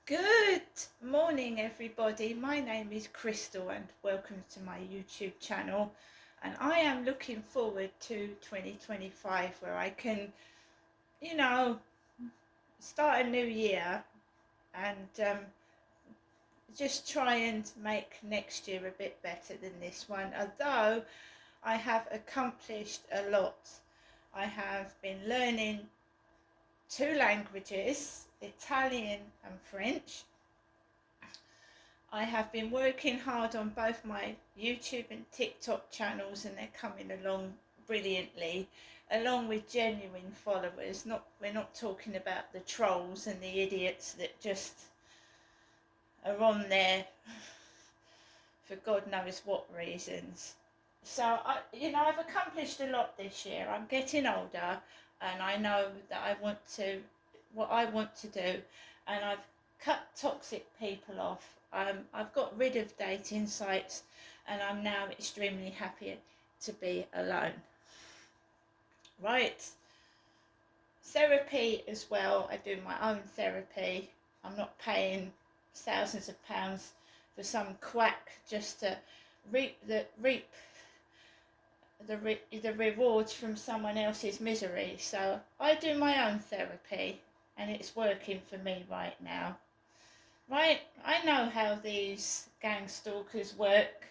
Good morning, everybody. My name is Crystal, and welcome to my YouTube channel. And I am looking forward to 2025, where I can, you know, start a new year and just try and make next year a bit better than this one. Although I have accomplished a lot. I have been learning two languages, Italian and French. I have been working hard on both my YouTube and TikTok channels, and they're coming along brilliantly, along with genuine followers. We're not talking about the trolls and the idiots that just are on there for God knows what reasons. So I've accomplished a lot this year. I'm getting older, and I know that what I want to do, and I've cut toxic people off. I've got rid of dating sites, and I'm now extremely happy to be alone. Right. Therapy as well. I do my own therapy. I'm not paying thousands of pounds for some quack just to reap the rewards from someone else's misery. So I do my own therapy, and it's working for me right now. Right, I know how these gang stalkers work.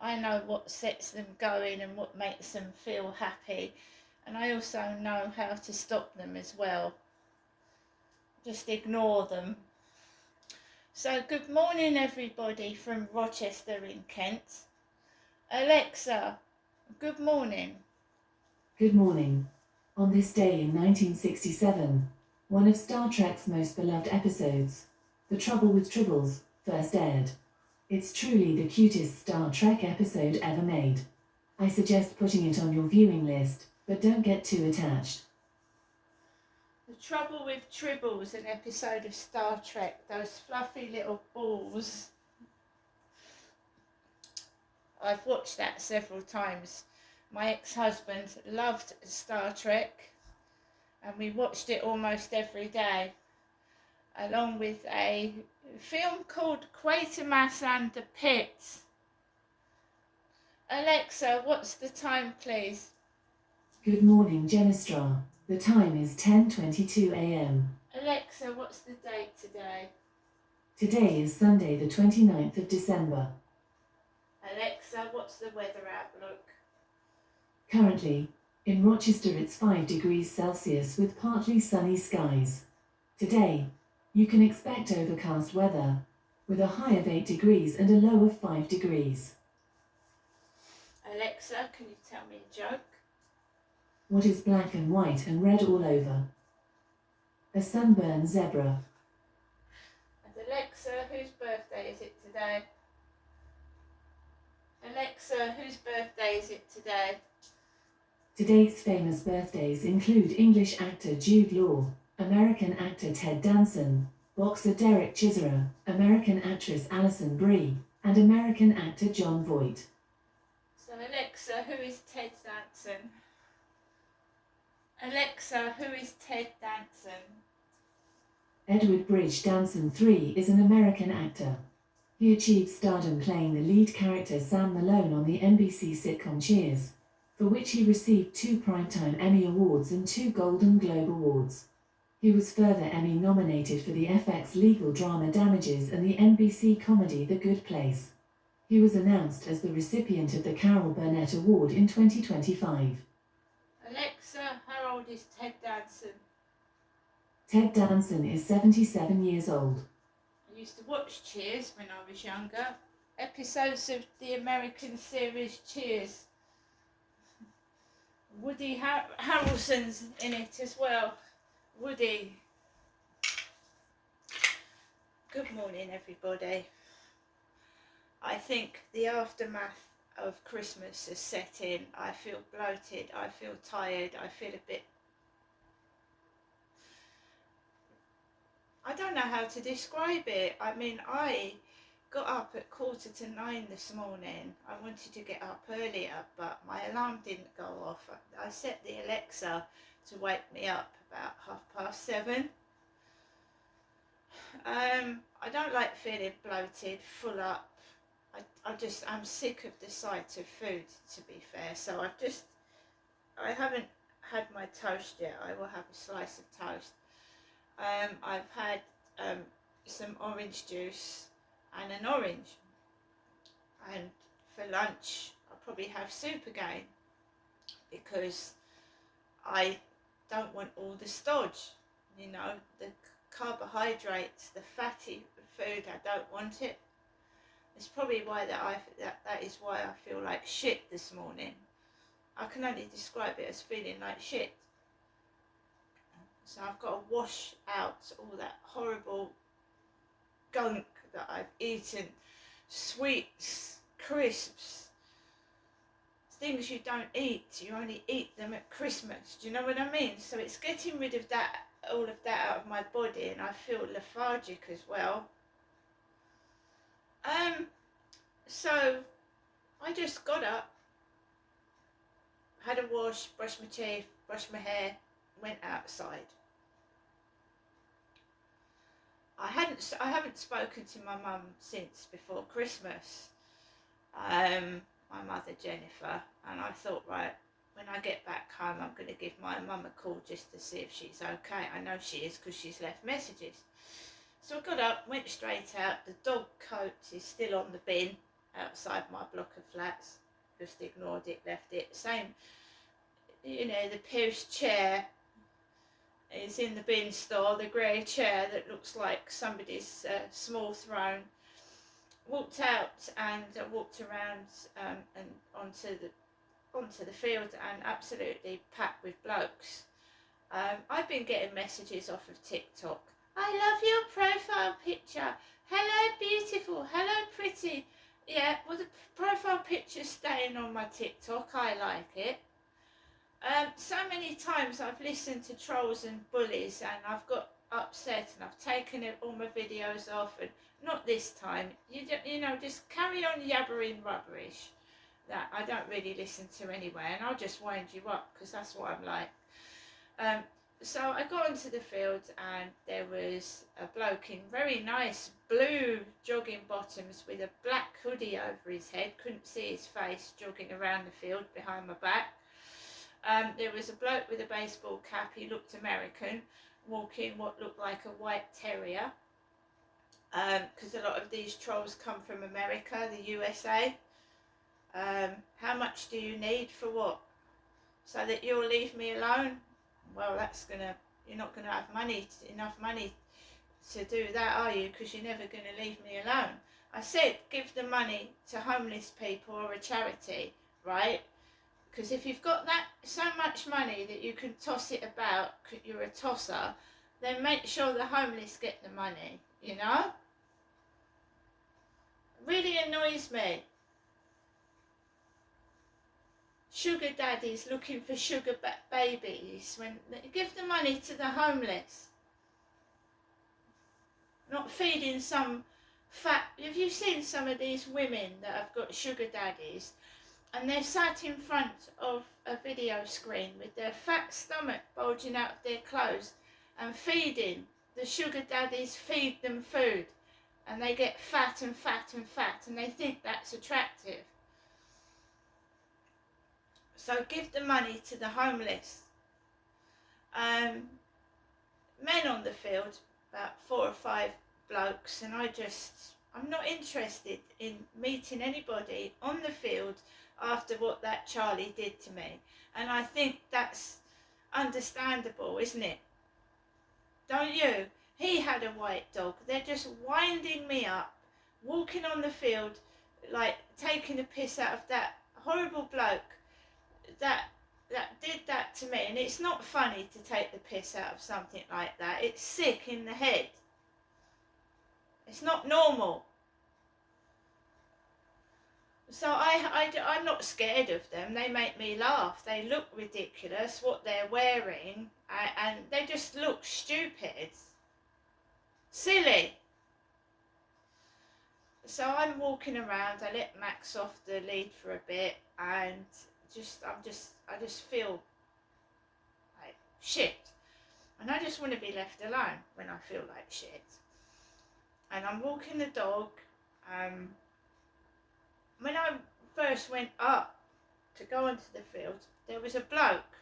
I know what sets them going and what makes them feel happy, and I also know how to stop them as well. Just ignore them. So good morning, everybody from Rochester in Kent. Alexa, good morning. Good morning. On this day in 1967, one of Star Trek's most beloved episodes, The Trouble with Tribbles, first aired. It's truly the cutest Star Trek episode ever made. I suggest putting it on your viewing list, but don't get too attached. The Trouble with Tribbles, an episode of Star Trek, those fluffy little balls. I've watched that several times. My ex-husband loved Star Trek, and we watched it almost every day, along with a film called Quatermass and the Pit. Alexa, what's the time, please? Good morning, Genestra. The time is 10:22 a.m. Alexa, what's the date today? Today is Sunday, the 29th of December. Alexa, what's the weather outlook? Currently, in Rochester it's 5 degrees Celsius with partly sunny skies. Today, you can expect overcast weather, with a high of 8 degrees and a low of 5 degrees. Alexa, can you tell me a joke? What is black and white and red all over? A sunburned zebra. And Alexa, whose birthday is it today? Alexa, whose birthday is it today? Today's famous birthdays include English actor Jude Law, American actor Ted Danson, boxer Derek Chisora, American actress Alison Brie, and American actor Jon Voight. So Alexa, who is Ted Danson? Alexa, who is Ted Danson? Edward Bridge Danson III is an American actor. He achieved stardom playing the lead character Sam Malone on the NBC sitcom Cheers, for which he received 2 Primetime Emmy Awards and 2 Golden Globe Awards. He was further Emmy nominated for the FX legal drama Damages and the NBC comedy The Good Place. He was announced as the recipient of the Carol Burnett Award in 2025. Alexa, how old is Ted Danson? Ted Danson is 77 years old. I used to watch Cheers when I was younger. Episodes of the American series Cheers. Woody Harrelson's in it as well. Woody. Good morning, everybody. I think the aftermath of Christmas has set in. I feel bloated, I feel tired, I feel a bit... I don't know how to describe it. I mean, I got up at 8:45 this morning. I wanted to get up earlier, but my alarm didn't go off. I set the Alexa to wake me up about 7:30. I don't like feeling bloated, full up. I'm sick of the sight of food, to be fair. So I haven't had my toast yet. I will have a slice of toast. I've had some orange juice and an orange. And for lunch, I'll probably have soup again because I don't want all the stodge, the carbohydrates, the fatty food. I don't want it. It's probably why that is why I feel like shit this morning. I can only describe it as feeling like shit. So I've got to wash out all that horrible gunk that I've eaten, sweets, crisps, things you don't eat. You only eat them at Christmas. Do you know what I mean? So it's getting rid of that, all of that out of my body, and I feel lethargic as well. So I just got up, had a wash, brushed my teeth, brushed my hair, went outside. I haven't spoken to my mum since before Christmas. My mother Jennifer, and I thought, right, when I get back home I'm going to give my mum a call just to see if she's okay. I know she is because she's left messages. So I got up, went straight out. The dog coat is still on the bin outside my block of flats. Just ignored it, left it. Same, the Pierce chair is in the bin store, the grey chair that looks like somebody's small throne. Walked out and walked around and onto the field, and absolutely packed with blokes. I've been getting messages off of TikTok. I love your profile picture. Hello beautiful, hello pretty. Yeah, well the profile picture's staying on my TikTok. I like it. So many times I've listened to trolls and bullies and I've got upset and I've taken all my videos off, and not this time. Just carry on yabbering rubbish that I don't really listen to anyway, and I'll just wind you up because that's what I'm like. So I got onto the field and there was a bloke in very nice blue jogging bottoms with a black hoodie over his head, couldn't see his face, jogging around the field behind my back. There was a bloke with a baseball cap, he looked American, walking what looked like a white terrier, because a lot of these trolls come from America, the USA. How much do you need for what? So that you'll leave me alone? Well, you're not gonna have enough money to do that, are you? Because you're never gonna leave me alone. I said give the money to homeless people or a charity, right? Because if you've got so much money that you can toss it about, you're a tosser, then make sure the homeless get the money, Really annoys me. Sugar daddies looking for sugar babies, when give the money to the homeless. Not feeding some fat. Have you seen some of these women that have got sugar daddies and they're sat in front of a video screen with their fat stomach bulging out of their clothes and feeding the sugar daddies, feed them food, and they get fat and fat and fat, and they think that's attractive. So give the money to the homeless. Men on the field, about 4 or 5 blokes, and I'm not interested in meeting anybody on the field after what that Charlie did to me. And I think that's understandable, isn't it? Don't you? He had a white dog. They're just winding me up, walking on the field, like taking the piss out of that horrible bloke that did that to me. And it's not funny to take the piss out of something like that. It's sick in the head. It's not normal. So I'm not scared of them. They make me laugh. They look ridiculous, what they're wearing, and they just look stupid. Silly. So I'm walking around. I let Max off the lead for a bit, and I just feel like shit. And I just want to be left alone when I feel like shit. and I'm walking the dog. When I first went up to go onto the field, there was a bloke,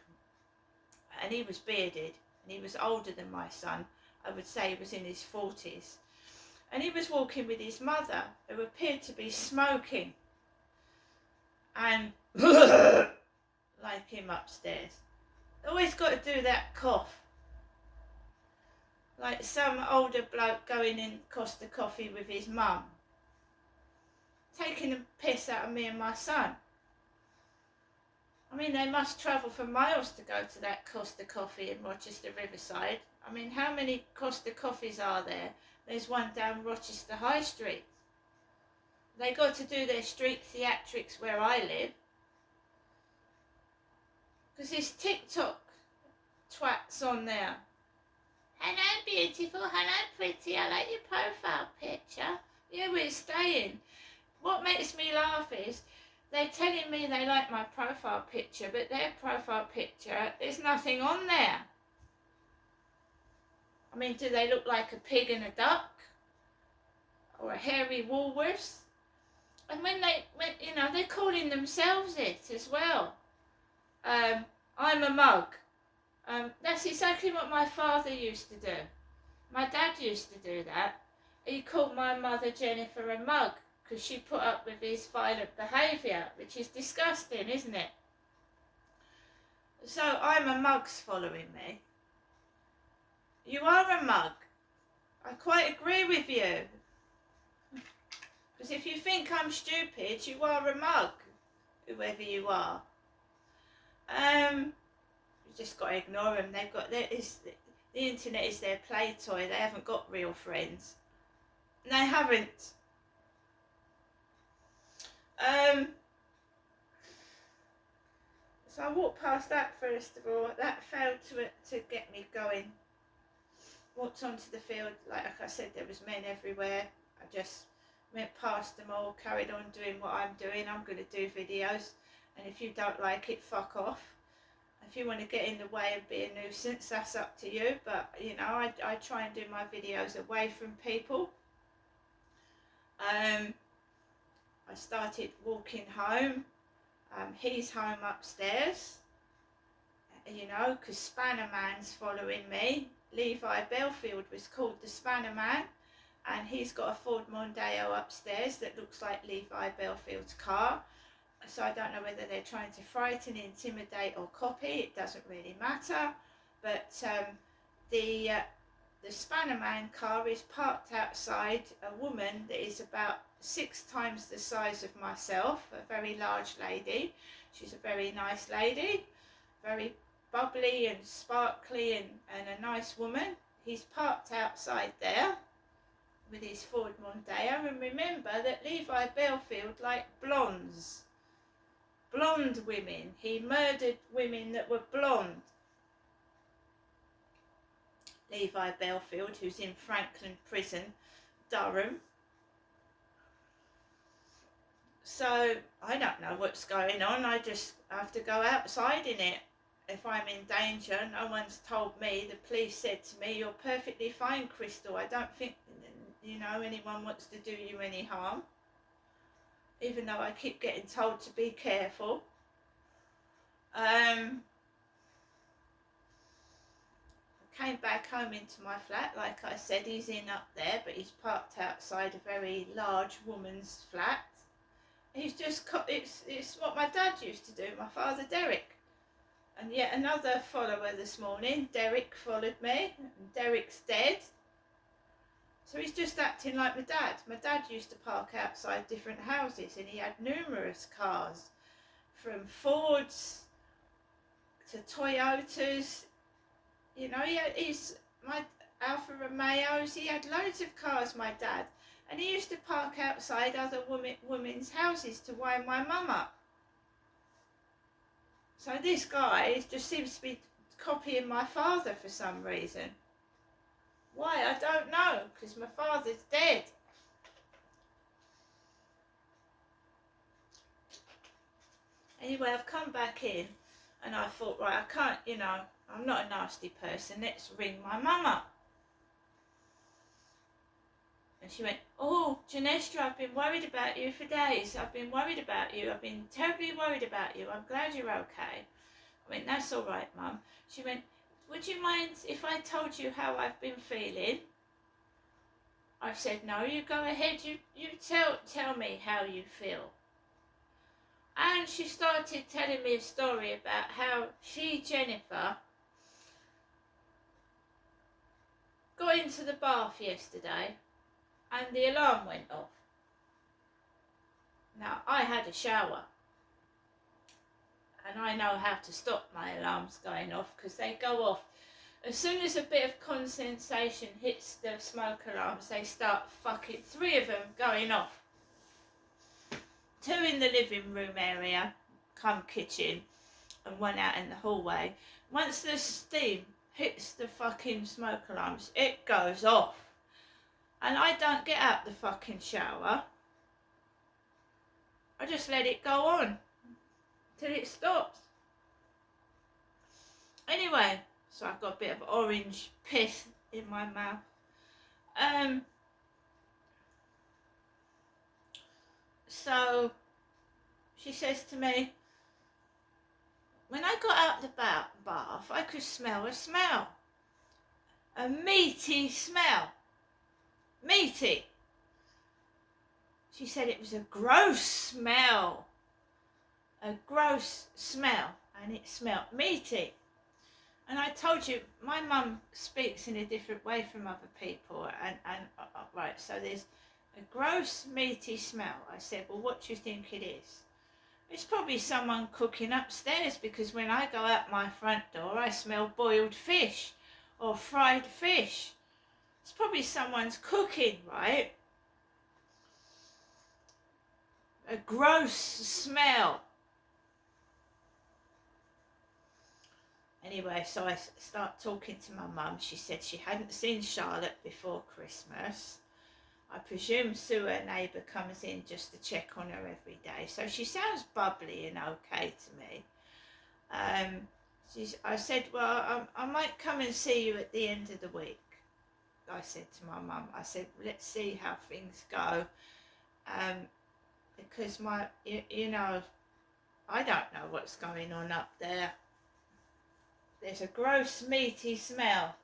and he was bearded, and he was older than my son. I would say he was in his 40s. And he was walking with his mother, who appeared to be smoking, and like him upstairs. Always got to do that cough. Like some older bloke going in Costa Coffee with his mum, taking the piss out of me and my son. I mean, they must travel for miles to go to that Costa Coffee in Rochester Riverside. I mean, how many Costa Coffees are there? There's one down Rochester High Street. They got to do their street theatrics where I live. Because this TikTok twat's on there. Hello beautiful, hello pretty, I like your profile picture. Yeah, we're staying. What makes me laugh is they're telling me they like my profile picture, but their profile picture, there's nothing on there. I mean, do they look like a pig and a duck? Or a hairy walrus? And when you know, they're calling themselves it as well. I'm a mug. That's exactly what my father used to do. My dad used to do that. He called my mother Jennifer a mug because she put up with his violent behaviour, which is disgusting, isn't it? So I'm a mug's following me. You are a mug. I quite agree with you. Because if you think I'm stupid, you are a mug, whoever you are. You just got to ignore them. They've got the internet is their play toy. They haven't got real friends. They haven't. So I walked past that first of all. That failed to get me going. Walked onto the field. Like I said, there was men everywhere. I just went past them all, carried on doing what I'm doing. I'm going to do videos, and if you don't like it, fuck off. If you want to get in the way and be a nuisance, that's up to you. But you know, I try and do my videos away from people. I started walking home. He's home upstairs, you know, because Spanner Man's following me. Levi Belfield was called the Spanner Man, and he's got a Ford Mondeo upstairs that looks like Levi Belfield's car. So I don't know whether they're trying to frighten, intimidate or copy. It doesn't really matter. But the Spanner Man car is parked outside a woman that is about 6 times the size of myself, a very large lady. She's a very nice lady, very bubbly and sparkly and a nice woman. He's parked outside there with his Ford Mondeo. And remember that Levi Belfield liked blondes. Blonde women. He murdered women that were blonde. Levi Belfield, who's in Franklin Prison, Durham. So I don't know what's going on. I just have to go outside in it. If I'm in danger, no one's told me. The police said to me, "You're perfectly fine, Crystal. I don't think, you know, anyone wants to do you any harm." Even though I keep getting told to be careful. I came back home into my flat. Like I said, he's in up there, but he's parked outside a very large woman's flat. He's just, it's what my dad used to do, my father Derek. And yet another follower this morning, Derek, followed me. And Derek's dead. So he's just acting like my dad. My dad used to park outside different houses, and he had numerous cars, from Fords to Toyotas. You know, my Alfa Romeos. He had loads of cars, my dad, and he used to park outside other women's houses to wind my mum up. So this guy just seems to be copying my father for some reason. Why? I don't know, because my father's dead. Anyway, I've come back in and I thought, right, I can't, you know, I'm not a nasty person. Let's ring my mum up. And she went, "Oh, Janestra, I've been worried about you for days. I've been worried about you. I've been terribly worried about you. I'm glad you're okay." I went, "That's all right, Mum." She went, "Would you mind if I told you how I've been feeling?" I said, "No, you go ahead. You tell me how you feel." And she started telling me a story about how she, Jennifer, got into the bath yesterday and the alarm went off. Now, I had a shower and I know how to stop my alarms going off because they go off. As soon as a bit of condensation hits the smoke alarms, they start fucking, 3 of them going off. 2 in the living room area, come kitchen, and 1 out in the hallway. Once the steam hits the fucking smoke alarms, it goes off. And I don't get out the fucking shower. I just let it go on till it stops. Anyway, so I've got a bit of orange pith in my mouth. So she says to me, when I got out the bath, I could smell a smell. A meaty smell. Meaty. She said it was a gross smell. A gross smell. And it smelled meaty. And I told you, my mum speaks in a different way from other people. Right, so there's a gross, meaty smell. I said, well, what do you think it is? It's probably someone cooking upstairs because when I go out my front door, I smell boiled fish or fried fish. It's probably someone's cooking, right? A gross smell. Anyway, so I start talking to my mum. She said she hadn't seen Charlotte before Christmas. I presume Sue, her neighbour, comes in just to check on her every day. So she sounds bubbly and okay to me. I said, well, I might come and see you at the end of the week. I said to my mum, I said, let's see how things go. Because you know, I don't know what's going on up there. There's a gross meaty smell.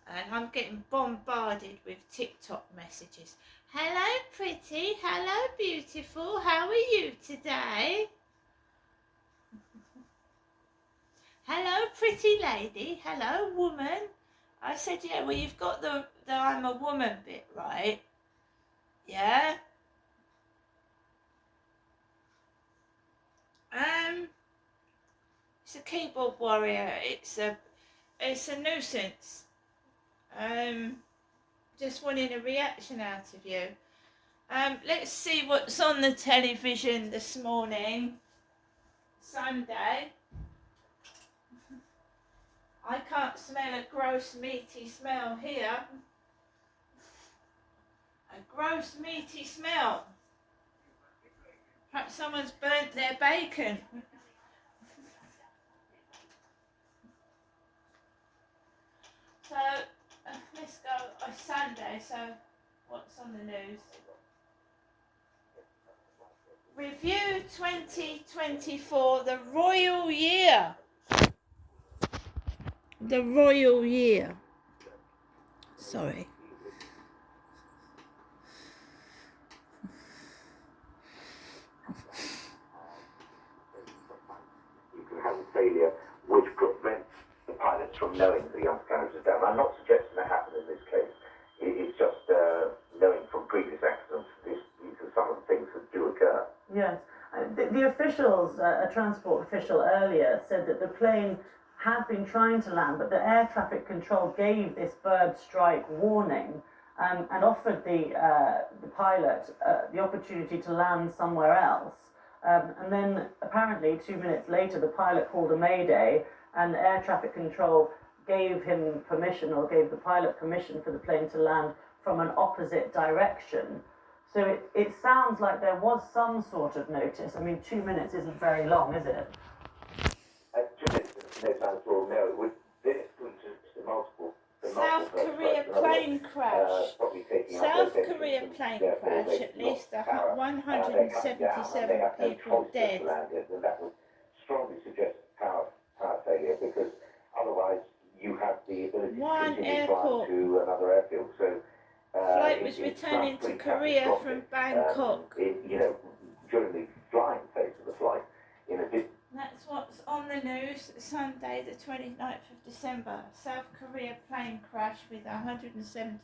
And I'm getting bombarded with TikTok messages. Hello, pretty. Hello, beautiful. How are you today? Hello, pretty lady. Hello, woman. I said, yeah, well, you've got the I'm a woman bit, right? Yeah? It's a keyboard warrior. It's a nuisance. Just wanting a reaction out of you. Let's see what's on the television this morning. Sunday. I can't smell a gross meaty smell here. A gross meaty smell. Perhaps someone's burnt their bacon. So, let's go. It's Sunday, so what's on the news? Review 2024, the Royal Year. The Royal Year. Sorry. You can have a failure which prevents the pilots from knowing the undercarriage is down. I'm not suggesting that happened in this case. It's just knowing from previous accidents these are some of the things that do occur. Yes. The officials, a transport official earlier, said that the plane had been trying to land, but the air traffic control gave this bird strike warning and offered the pilot the opportunity to land somewhere else. And then apparently 2 minutes later, the pilot called a mayday, and air traffic control gave him permission, or gave the pilot permission for the plane to land from an opposite direction. So it sounds like there was some sort of notice. I mean, 2 minutes isn't very long, is it? 2 minutes is no time at all. No, with this, the multiple things South Korea plane crash. probably taking up South their Korea engines, plane therefore crash, they've at least lost power. They're coming down, and 177 they have no people choice but dead. to land it, and that would strongly suggest power failure, because otherwise you have the ability One to continue airport. flying to another airfield. So Flight was it returning sounds to pretty Korea catastrophic. from Bangkok. During the flying phase of the flight, in addition. That's what's on the news Sunday, the 29th of December. South Korea plane crash with 177